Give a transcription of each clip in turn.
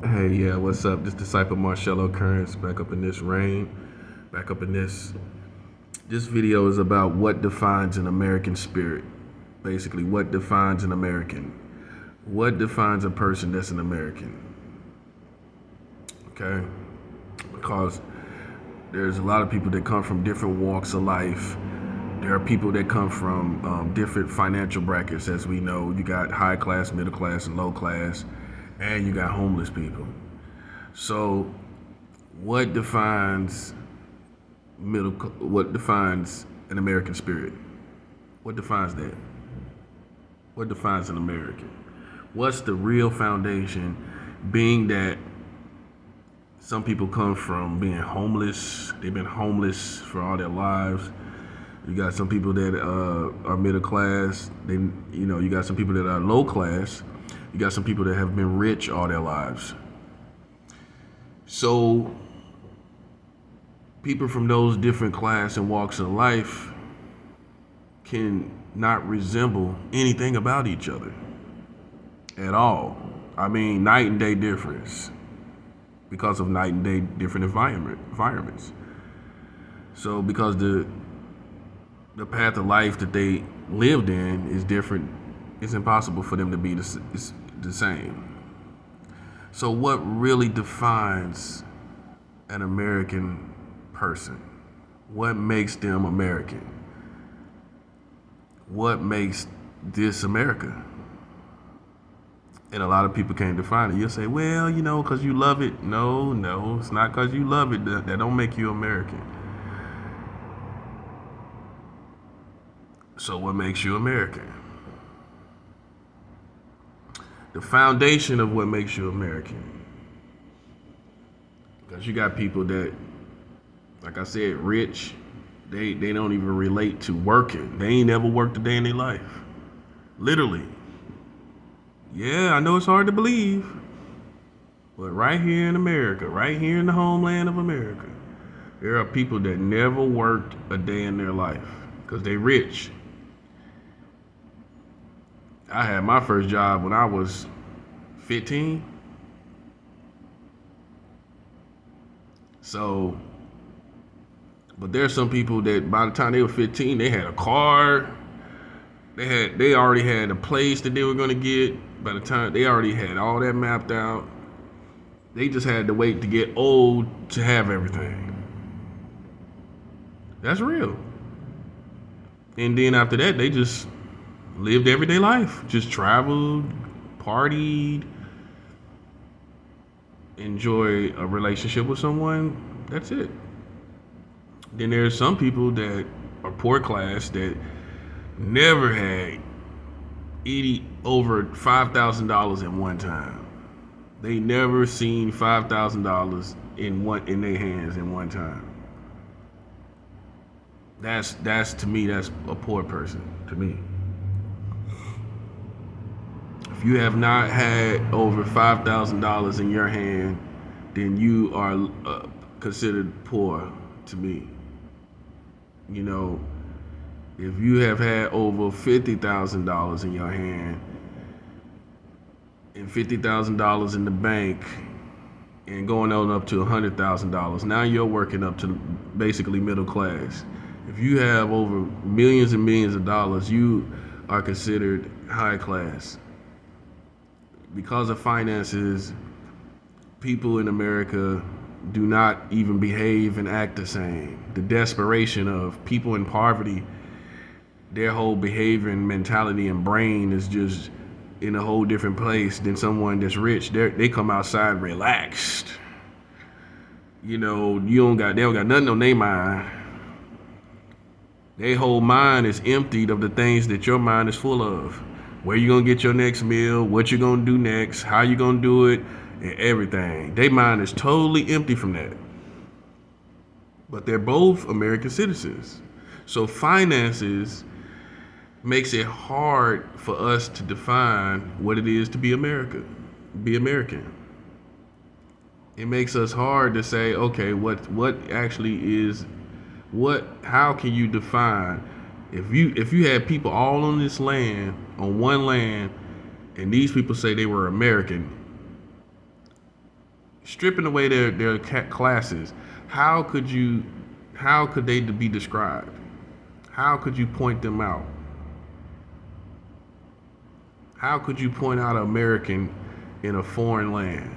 Hey, yeah, what's up? This disciple Marchello Currence back up in this rain, back up in this. This video is about what defines an American spirit. Basically, what defines an American? What defines a person that's an American? Okay? Because there's a lot of people that come from different walks of life. There are people that come from different financial brackets, as we know. You got high class, middle class, and low class, and you got homeless people. So, what defines what defines an American spirit? What defines that? What defines an American? What's the real foundation? Being that some people come from being homeless, they've been homeless for all their lives. You got some people that are middle class. You got some people that are low class. You got some people that have been rich all their lives. So people from those different class and walks of life can not resemble anything about each other at all. I mean, night and day difference because of night and day different environments. So because the path of life that they lived in is different, it's impossible for them to be the same. So what really defines an American person? What makes them American? What makes this America? And a lot of people can't define it. You'll say, well, because you love it. No, it's not because you love it. That don't make you American. So what makes you American? The foundation of what makes you American. Because you got people that, like I said, rich, they don't even relate to working. They ain't never worked a day in their life. Literally. Yeah, I know it's hard to believe. But right here in America, right here in the homeland of America, there are people that never worked a day in their life because they rich. I had my first job when I was 15. So, but there's some people that by the time they were 15, they had a car. They already had a place that they were gonna get. By the time they already had all that mapped out, they just had to wait to get old to have everything. That's real. And then after that, they just lived everyday life. Just traveled, partied, enjoy a relationship with someone. That's it. Then there's some people that are poor class that never had over $5,000 at one time. They never seen $5,000 in their hands in one time. That's to me, that's a poor person to me. If you have not had over $5,000 in your hand, then you are considered poor to me. If you have had over $50,000 in your hand and $50,000 in the bank and going on up to $100,000, now you're working up to basically middle class. If you have over millions and millions of dollars, you are considered high class. Because of finances, people in America do not even behave and act the same. The desperation of people in poverty, their whole behavior and mentality and brain is just in a whole different place than someone that's rich. They come outside relaxed. They don't got nothing on their mind. Their whole mind is emptied of the things that your mind is full of. Where you gonna get your next meal, what you gonna do next, how you gonna do it, and everything. Their mind is totally empty from that. But they're both American citizens. So finances makes it hard for us to define what it is to be American. It makes us hard to say, okay, what actually is how can you define if you had people all on this land, on one land, and these people say they were American, stripping away their classes, how could they be described? How could you point them out? How could you point out an American in a foreign land?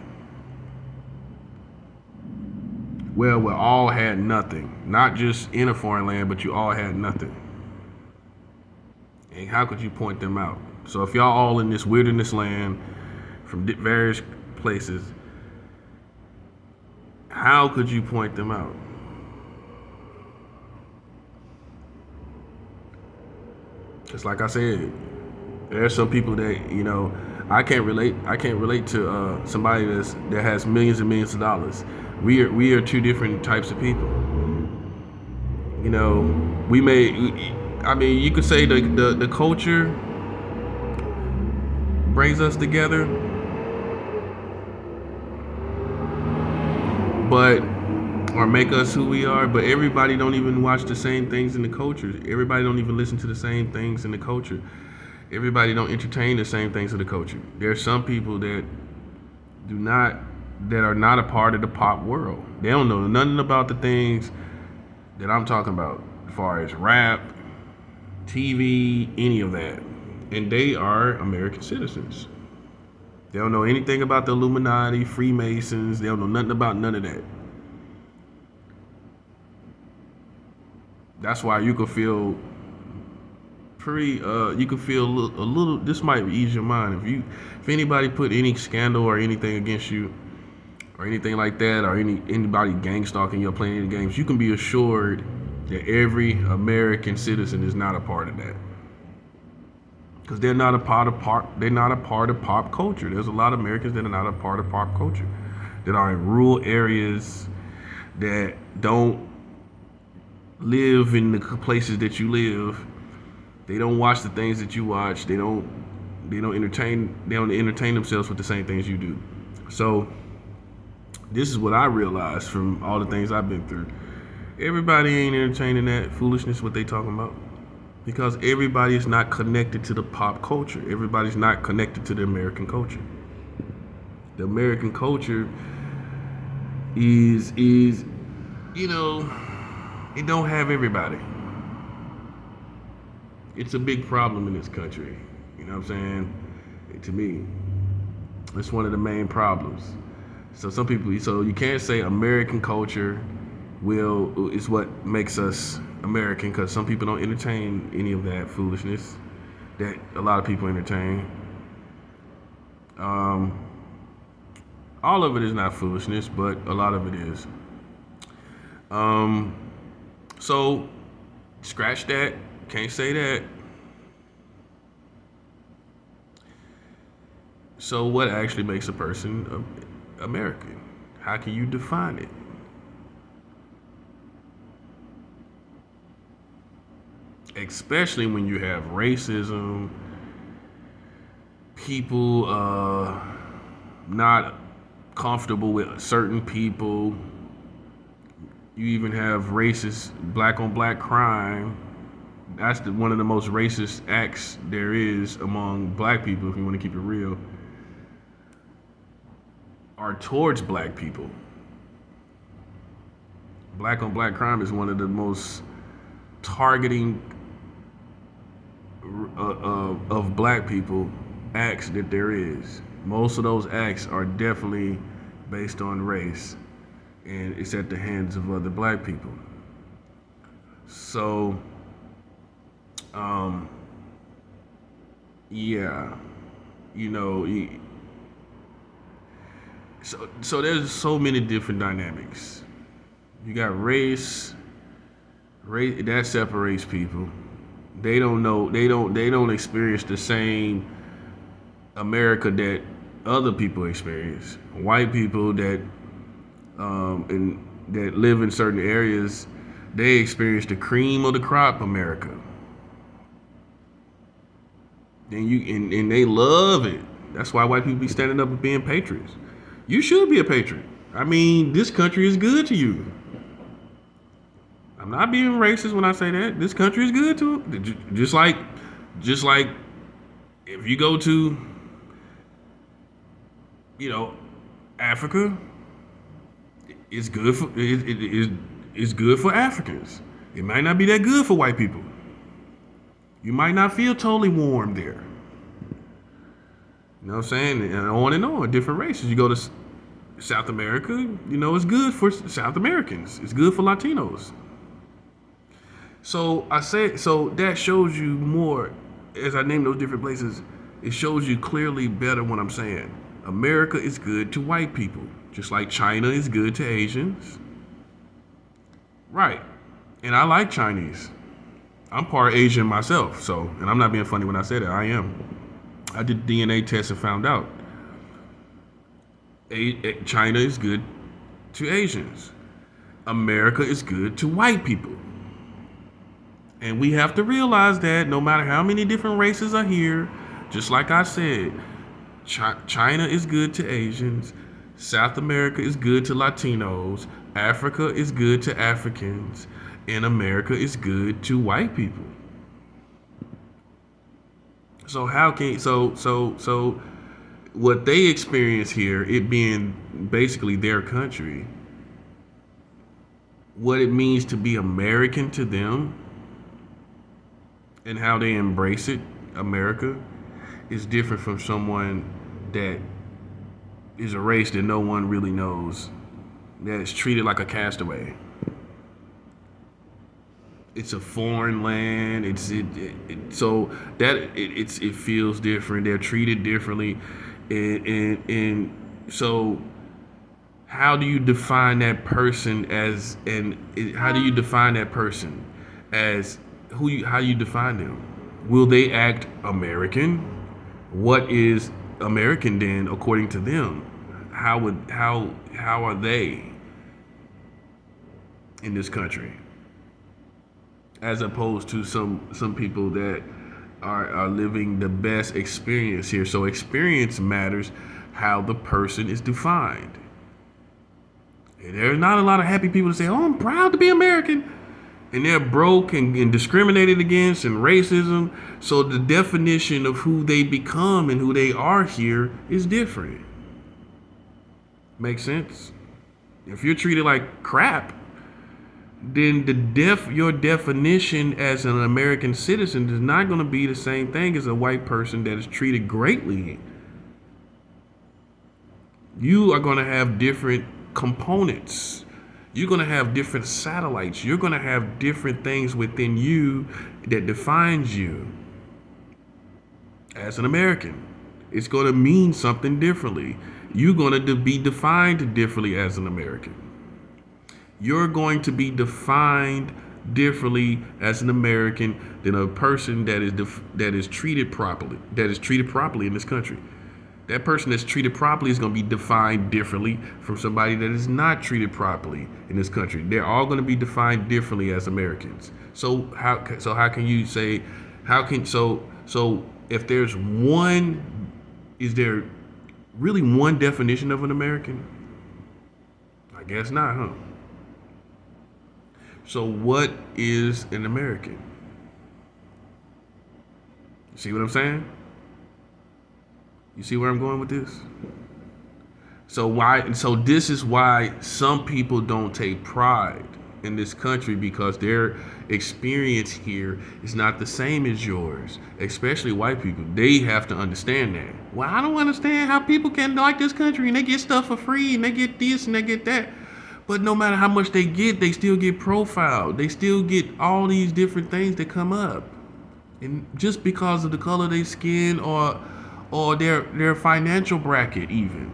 Well, we all had nothing. Not just in a foreign land, but you all had nothing. And how could you point them out? So if y'all all in this wilderness land from various places, how could you point them out? Just like I said, there are some people that I can't relate. I can't relate to somebody that has millions and millions of dollars. We are two different types of people. You know, we may. I mean, you could say the culture brings us together, but or make us who we are. But everybody don't even watch the same things in the culture. Everybody don't even listen to the same things in the culture. Everybody don't entertain the same things in the culture. There are some people that are not a part of the pop world. They don't know nothing about the things that I'm talking about, as far as rap, TV, any of that. And they are American citizens. They don't know anything about the Illuminati, Freemasons. They don't know nothing about none of that. That's why you could feel a little. This might ease your mind if anybody put any scandal or anything against you, or anything like that, or anybody gang stalking you or playing any games. You can be assured that every American citizen is not a part of that, because they're not a part of pop culture. There's a lot of Americans that are not a part of pop culture, that are in rural areas, that don't live in the places that you live. They don't watch the things that you watch. They don't entertain themselves with the same things you do. So this is what I realized from all the things I've been through. Everybody ain't entertaining that foolishness what they talking about, because everybody is not connected to the pop culture. Everybody's not connected to the American culture. The American culture is it don't have everybody. It's a big problem in this country. You know what I'm saying? To me, it's one of the main problems. So you can't say American culture is what makes us American, because some people don't entertain any of that foolishness that a lot of people entertain. All of it is not foolishness, but a lot of it is. So scratch that. Can't say that. So what actually makes a person American? How can you define it? Especially when you have racism, people not comfortable with certain people. You even have racist black on black crime. That's one of the most racist acts there is among black people, if you want to keep it real, are towards black people. Black on black crime is one of the most targeting of black people acts that there is. Most of those acts are definitely based on race, and it's at the hands of other black people. So, yeah, so there's so many different dynamics. You got race that separates people. They don't experience the same America that other people experience. White people that live in certain areas, they experience the cream of the crop America. And they love it. That's why white people be standing up and being patriots. You should be a patriot. I mean, this country is good to you. I'm not being racist when I say that. This country is good to it. Just like if you go to, Africa, it's good for it's good for Africans. It might not be that good for white people. You might not feel totally warm there. You know what I'm saying? And on, different races. You go to South America, it's good for South Americans. It's good for Latinos. So that shows you more, as I name those different places, it shows you clearly better what I'm saying. America is good to white people, just like China is good to Asians. Right. And I like Chinese. I'm part Asian myself, and I'm not being funny when I say that, I am. I did DNA tests and found out China is good to Asians. America is good to white people. And we have to realize that no matter how many different races are here, just like I said, China is good to Asians, South America is good to Latinos, Africa is good to Africans, and America is good to white people. So how can so what they experience here, it being basically their country, what it means to be American to them and how they embrace it, America, is different from someone that is a race that no one really knows, that is treated like a castaway. It's a foreign land. It feels different. They're treated differently, and so how do you define that person as? And how do you define that person as how you define them? Will they act American? What is American then, according to them? How are they in this country? As opposed to some people that are living the best experience here. So experience matters, how the person is defined. And there are not a lot of happy people that say, "Oh, I'm proud to be American," and they're broke and discriminated against and racism. So the definition of who they become and who they are here is different. Makes sense? If you're treated like crap, then your definition as an American citizen is not going to be the same thing as a white person that is treated greatly. You are going to have different components. You're going to have different satellites. You're going to have different things within you that defines you as an American. It's going to mean something differently. You're going to be defined differently as an American. You're going to be defined differently as an American than a person that is treated properly in this country. That person that's treated properly is going to be defined differently from somebody that is not treated properly in this country. They're all going to be defined differently as Americans. So how can you say so if there's one, is there really one definition of an American? I guess not, huh? So what is an American? See what I'm saying? You see where I'm going with this? So this is why some people don't take pride in this country, because their experience here is not the same as yours, especially white people. They have to understand that. Well, I don't understand how people can like this country and they get stuff for free and they get this and they get that. But no matter how much they get, they still get profiled. They still get all these different things that come up. And just because of the color of their skin or their financial bracket even.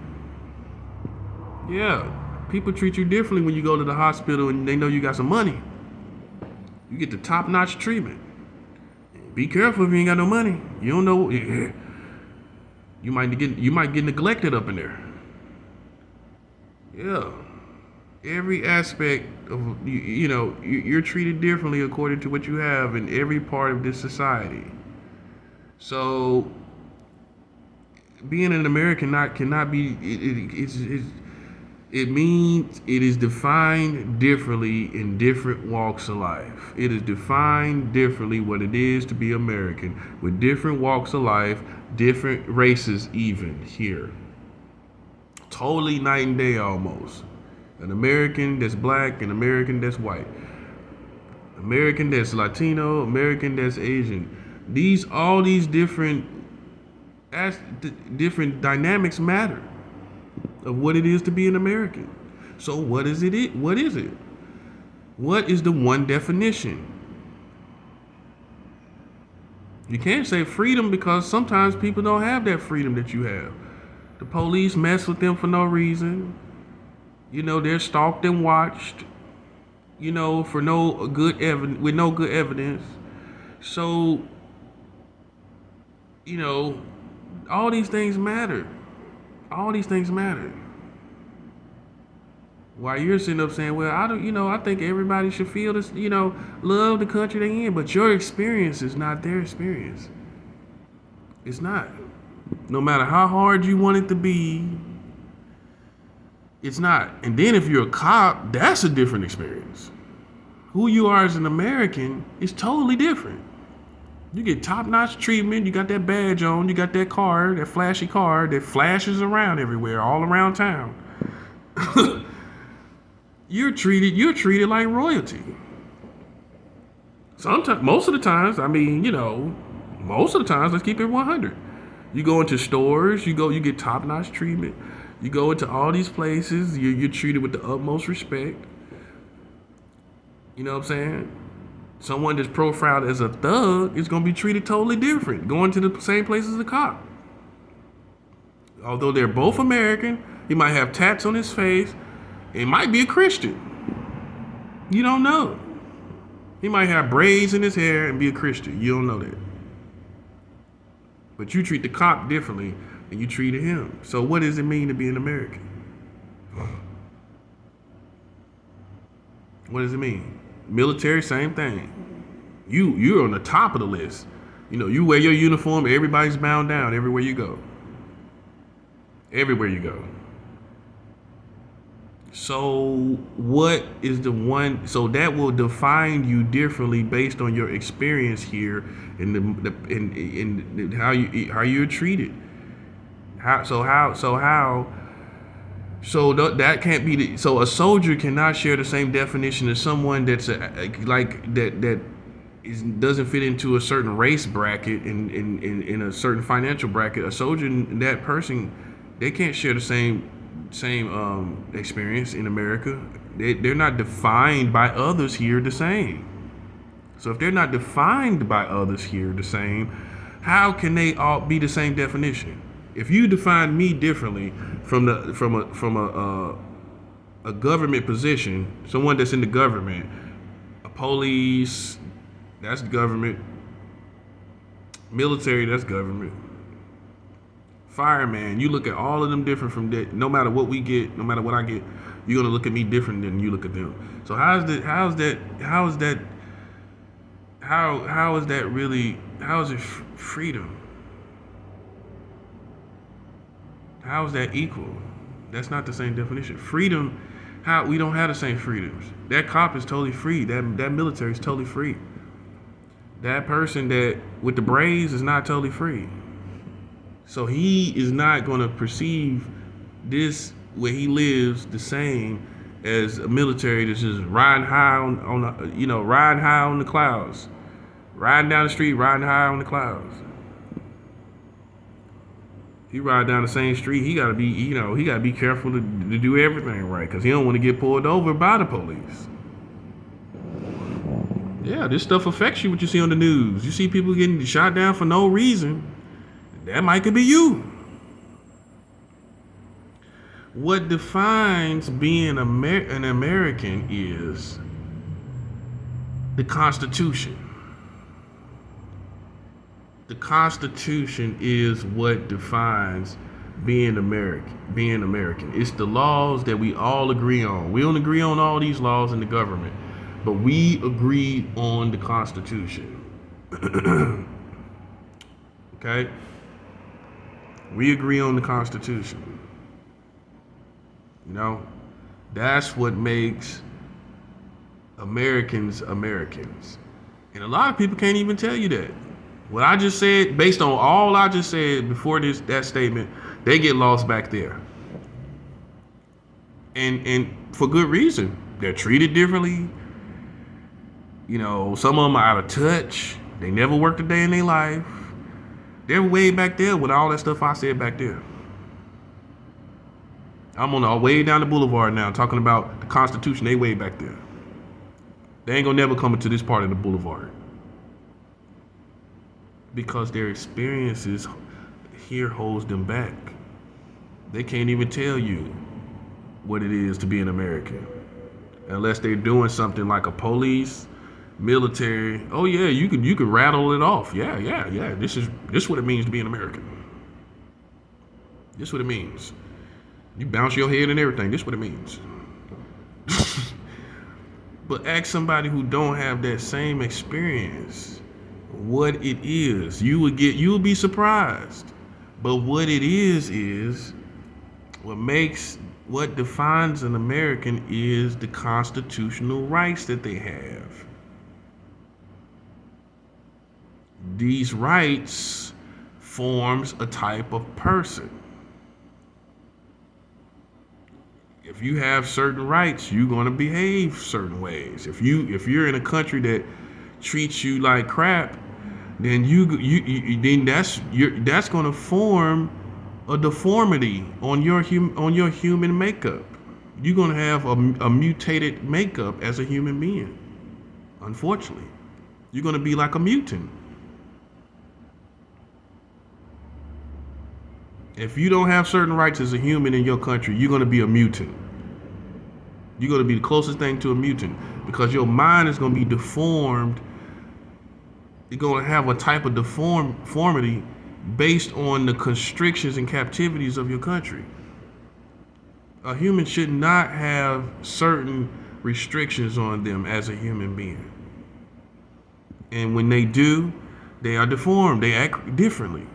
Yeah, people treat you differently when you go to the hospital and they know you got some money. You get the top-notch treatment. Be careful if you ain't got no money. You don't know. You might get neglected up in there. Yeah. Every aspect of you're treated differently according to what you have in every part of this society. So being an American cannot be. It means it is defined differently in different walks of life. It is defined differently what it is to be American with different walks of life, different races even here. Totally night and day almost. An American that's black, an American that's white, American that's Latino, American that's Asian. All these different dynamics matter of what it is to be an American. So what is it? What is it? What is the one definition? You can't say freedom because sometimes people don't have that freedom that you have. The police mess with them for no reason. They're stalked and watched, for no good evidence, with no good evidence. So, all these things matter. All these things matter. While you're sitting up saying, well, I think everybody should feel this, love the country they're in, but your experience is not their experience. It's not. No matter how hard you want it to be, it's not. And then if you're a cop, that's a different experience. Who you are as an American is totally different. You get top-notch treatment, you got that badge on, you got that car, that flashy car that flashes around everywhere, all around town. You're treated like royalty. Sometimes, most of the times, let's keep it 100. You go into stores, you get top-notch treatment. You go into all these places, you're treated with the utmost respect. You know what I'm saying? Someone that's profiled as a thug is going to be treated totally different, going to the same place as a cop. Although they're both American, he might have tats on his face. He might be a Christian. You don't know. He might have braids in his hair and be a Christian. You don't know that. But you treat the cop differently than you treated him. So what does it mean to be an American? What does it mean? Military, same thing. You're on the top of the list. You wear your uniform, everybody's bound down everywhere you go. Everywhere you go. So what is the one? So that will define you differently based on your experience here and how you're treated. That can't be so a soldier cannot share the same definition as someone that's doesn't fit into a certain race bracket in a certain financial bracket. A soldier and that person, they can't share the same experience in America. They're not defined by others here the same. So if they're not defined by others here the same, how can they all be the same definition? If you define me differently from a government position, someone that's in the government, a police, that's government, military, that's government, fireman, you look at all of them different from that. No matter what we get, no matter what I get, you're gonna look at me different than you look at them. So how is it freedom? How is that equal? That's not the same definition. Freedom, we don't have the same freedoms. That cop is totally free. That military is totally free. That person that with the braids is not totally free. So he is not going to perceive this where he lives the same as a military that's just riding high riding high on the clouds, riding down the street, riding high on the clouds. He ride down the same street. He gotta be careful to do everything right because he don't want to get pulled over by the police. Yeah, this stuff affects you. What you see on the news, you see people getting shot down for no reason. That might could be you. What defines being an American is the Constitution. The Constitution is what defines being American. It's the laws that we all agree on. We don't agree on all these laws in the government, but we agree on the Constitution. Okay? We agree on the Constitution. That's what makes Americans Americans. And a lot of people can't even tell you that. What I just said, based on all I just said before that statement, they get lost back there. and for good reason. They're treated differently. Some of them are out of touch. They never worked a day in their life. They're way back there with all that stuff I said back there. I'm on the way down the boulevard now talking about the Constitution. They way back there. They ain't gonna never come into this part of the boulevard because their experiences here holds them back. They can't even tell you what it is to be an American unless they're doing something like a police, military. Oh yeah, you could rattle it off. Yeah. This what it means to be an American. This what it means. You bounce your head and everything. This what it means. But ask somebody who don't have that same experience what it is. You will be surprised. But what it is what defines an American is the constitutional rights that they have. These rights forms a type of person. If you have certain rights, you're going to behave certain ways. If you're in a country that treats you like crap, then that's going to form a deformity on your human makeup. You're going to have a mutated makeup as a human being. Unfortunately, you're going to be like a mutant. If you don't have certain rights as a human in your country, you're going to be a mutant. You're going to be the closest thing to a mutant because your mind is going to be deformed. You're going to have a type of deformity based on the constrictions and captivities of your country. A human should not have certain restrictions on them as a human being. And when they do, they are deformed. They act differently.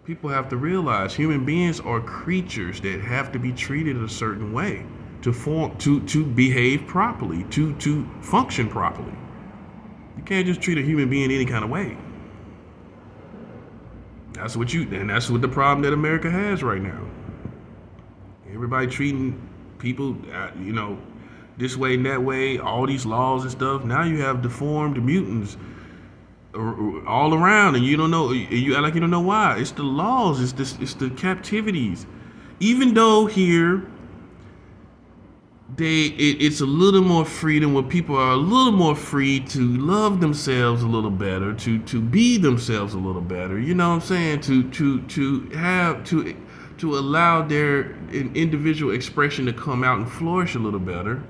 People have to realize human beings are creatures that have to be treated a certain way to behave properly, to function properly. You can't just treat a human being any kind of way. That's what the problem that America has right now. Everybody treating people, this way and that way, all these laws and stuff. Now you have deformed mutants all around, and you don't know. You act like you don't know why. It's the laws. It's the captivities. Even though here, it's a little more freedom where people are a little more free to love themselves a little better, to be themselves a little better. You know what I'm saying? To allow their individual expression to come out and flourish a little better.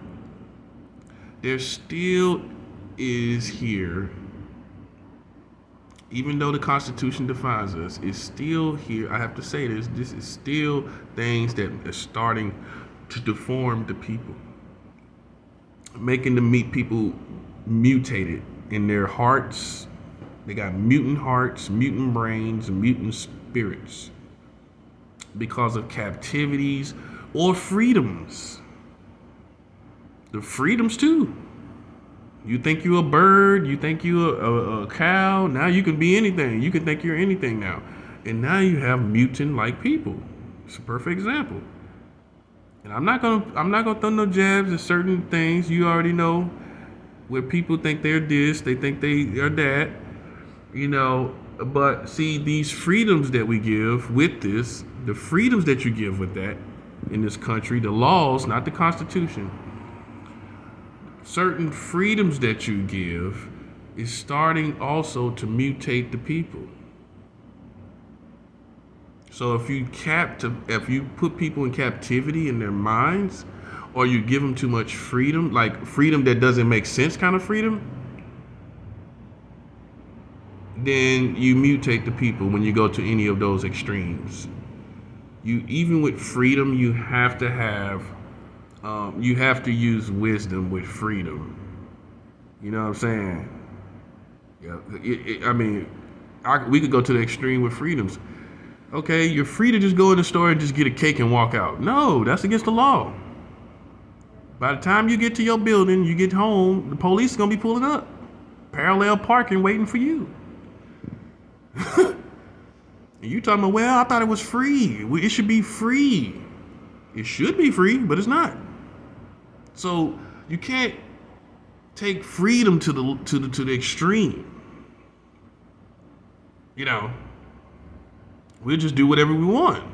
There still is here. Even though the Constitution defines us, it's still here. I have to say this. This is still things that are starting to deform the people. Making the people mutated in their hearts. They got mutant hearts, mutant brains, and mutant spirits. Because of captivities or freedoms. The freedoms too. You think you're a bird, you think you're a cow, now you can be anything. You can think you're anything now. And now you have mutant-like people. It's a perfect example. And I'm not gonna throw no jabs at certain things. You already know where people think they're this, they think they are that, but see, these freedoms that we give with this, the freedoms that you give with that in this country, the laws, not the Constitution, certain freedoms that you give is starting also to mutate the people. So if you put people in captivity in their minds, or you give them too much freedom, like freedom that doesn't make sense kind of freedom, then you mutate the people when you go to any of those extremes. Even with freedom, you have to have you have to use wisdom with freedom. You know what I'm saying? Yeah. We could go to the extreme with freedoms. Okay, you're free to just go in the store and just get a cake and walk out. No, that's against the law. By the time you get to your building, you get home, the police is going to be pulling up. Parallel parking waiting for you. And you talking about, well, I thought it was free. It should be free. It should be free, but it's not. So you can't take freedom to the extreme. You know, we'll just do whatever we want.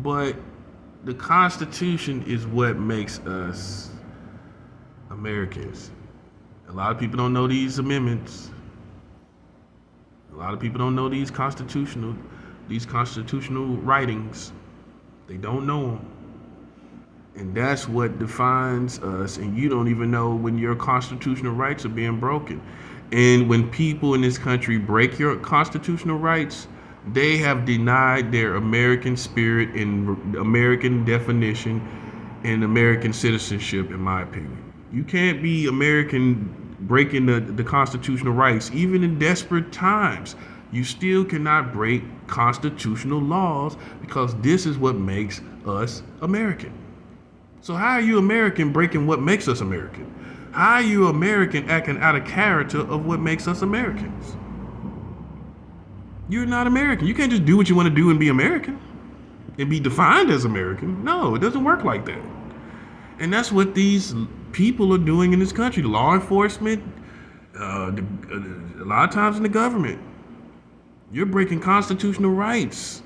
But the Constitution is what makes us Americans. A lot of people don't know these amendments. A lot of people don't know these constitutional writings. They don't know them. And that's what defines us. And you don't even know when your constitutional rights are being broken. And when people in this country break your constitutional rights, they have denied their American spirit and American definition and American citizenship, in my opinion. You can't be American breaking the constitutional rights. Even in desperate times, you still cannot break constitutional laws, because this is what makes us American. So how are you American breaking what makes us American? How are you American acting out of character of what makes us Americans? You're not American. You can't just do what you want to do and be American and be defined as American. No, it doesn't work like that. And that's what these people are doing in this country. Law enforcement, a lot of times in the government, you're breaking constitutional rights.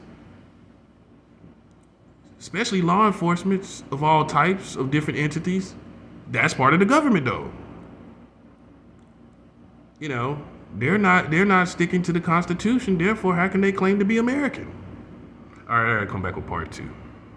Especially law enforcement of all types of different entities. That's part of the government, though. You know, they're not sticking to the Constitution. Therefore, how can they claim to be American? All right, come back with part 2.